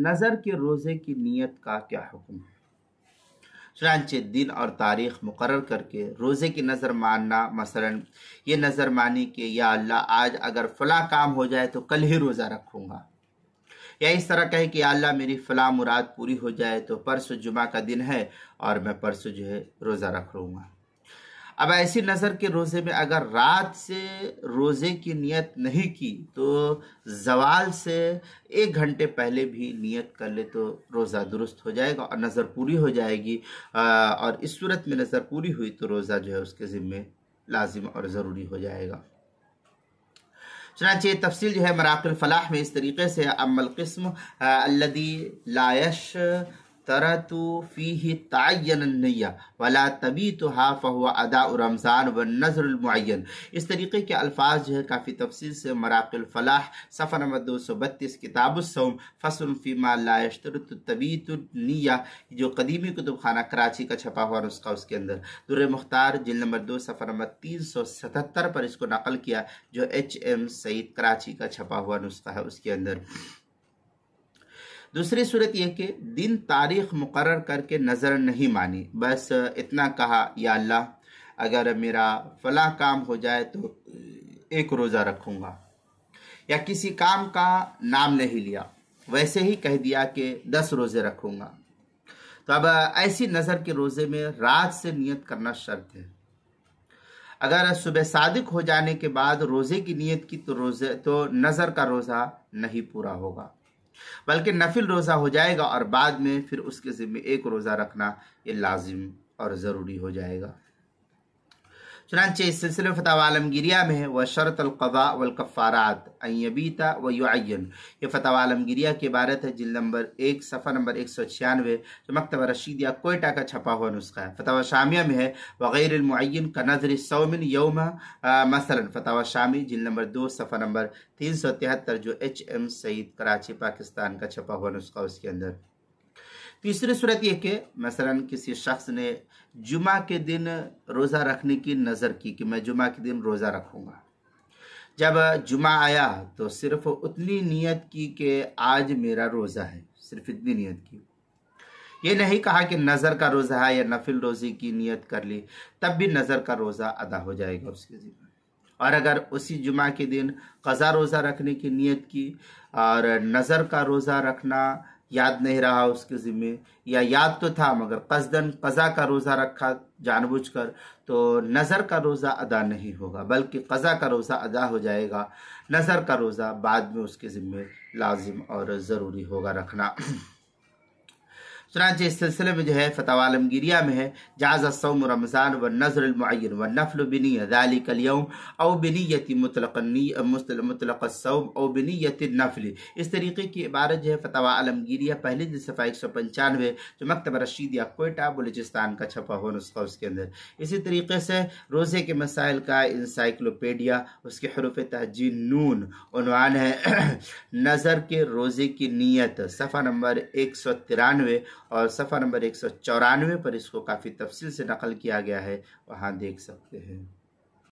نظر کے روزے کی نیت کا کیا حکم ہے؟ چنانچہ دن اور تاریخ مقرر کر کے روزے کی نظر ماننا، مثلا یہ نظر مانی کہ یا اللہ آج اگر فلاں کام ہو جائے تو کل ہی روزہ رکھوں گا، یا اس طرح کہے کہ یا اللہ میری فلاں مراد پوری ہو جائے تو پرسوں جمعہ کا دن ہے اور میں پرسوں روزہ رکھ لوں گا۔ اب ایسی نظر کے روزے میں اگر رات سے روزے کی نیت نہیں کی تو زوال سے 1 گھنٹے پہلے بھی نیت کر لے تو روزہ درست ہو جائے گا اور نظر پوری ہو جائے گی، اور اس صورت میں نظر پوری ہوئی تو روزہ اس کے ذمے لازم اور ضروری ہو جائے گا۔ چنانچہ یہ تفصیل مراقِ الفلاح میں اس طریقے سے، اما القسم الذی لا یشترط فیہ تعین النیہ ولا تبیتها فہو اداء رمضان والنذر المعین، اس طریقے کے الفاظ کافی تفصیل سے مراقِ الفلاح صفحہ نمبر 232 کتاب الصوم فصل فیما لا یشترط تبیت النیہ، جو قدیمی کتب خانہ کراچی کا چھپا ہوا نسخہ، اس کے اندر در مختار جلد نمبر 2 صفحہ نمبر 377 پر اس کو نقل کیا، جو HM سعید کراچی کا چھپا ہوا نسخہ ہے اس کے اندر۔ دوسری صورت یہ کہ دن تاریخ مقرر کر کے نظر نہیں مانی، بس اتنا کہا یا اللہ اگر میرا فلاں کام ہو جائے تو 1 روزہ رکھوں گا، یا کسی کام کا نام نہیں لیا، ویسے ہی کہہ دیا کہ 10 روزے رکھوں گا، تو اب ایسی نظر کے روزے میں رات سے نیت کرنا شرط ہے۔ اگر صبح صادق ہو جانے کے بعد روزے کی نیت کی تو نظر کا روزہ نہیں پورا ہوگا، بلکہ نفل روزہ ہو جائے گا، اور بعد میں پھر اس کے ذمہ 1 روزہ رکھنا یہ لازم اور ضروری ہو جائے گا۔ چنانچہ اس سلسلے فتاوی عالمگیریہ میں ہے وشرط القضاء والکفارات ان یبیت ویعین، یہ فتاوی عالمگیریہ کی عبارت ہے، جلد نمبر 1 صفحہ نمبر 196، جو مکتبہ رشیدیہ کوئٹہ کا چھپا ہوا نسخہ ہے۔ فتاوی شامیہ میں ہے وغیر المعین کا نذر صوم یوم، مثلا فتاوی شامی جلد نمبر 2 صفحہ نمبر 373، جو HM سعید کراچی پاکستان کا چھپا ہوا نسخہ اس کے اندر۔ تیسری صورت یہ کہ مثلا کسی شخص نے جمعہ کے دن روزہ رکھنے کی نظر کی کہ میں جمعہ کے دن روزہ رکھوں گا، جب جمعہ آیا تو صرف اتنی نیت کی کہ آج میرا روزہ ہے، صرف اتنی نیت کی، یہ نہیں کہا کہ نظر کا روزہ ہے یا نفل روزے کی نیت کر لی، تب بھی نظر کا روزہ ادا ہو جائے گا اس کے ذمہ۔ اور اگر اسی جمعہ کے دن قضا روزہ رکھنے کی نیت کی اور نظر کا روزہ رکھنا یاد نہیں رہا اس کے ذمہ، یا یاد تو تھا مگر قصداً قضا کا روزہ رکھا جان بوجھ کر، تو نظر کا روزہ ادا نہیں ہوگا بلکہ قضا کا روزہ ادا ہو جائے گا، نظر کا روزہ بعد میں اس کے ذمہ لازم اور ضروری ہوگا رکھنا۔ چنانچہ اس سلسلے میں فتاوی عالمگیریہ میں ہے جاز الصوم رمضان والنذر المعین والنفل بنیہ ذلك اليوم او بنیت مطلق الصوم او بنیت النفل، اس طریقے کی عبارت فتاوی عالمگیریہ پہلی جلد صفحہ 195، جو مکتبہ رشیدیہ کوئٹہ بلوچستان کا چھپا ہوا نسخہ اس کے اندر۔ اسی طریقے سے روزے کے مسائل کا انسائکلوپیڈیا، اس کے حروف تہجی نون، عنوان ہے نظر کے روزے کی نیت، صفحہ نمبر 193 اور صفحہ نمبر 194 پر اس کو کافی تفصیل سے نقل کیا گیا ہے، وہاں دیکھ سکتے ہیں۔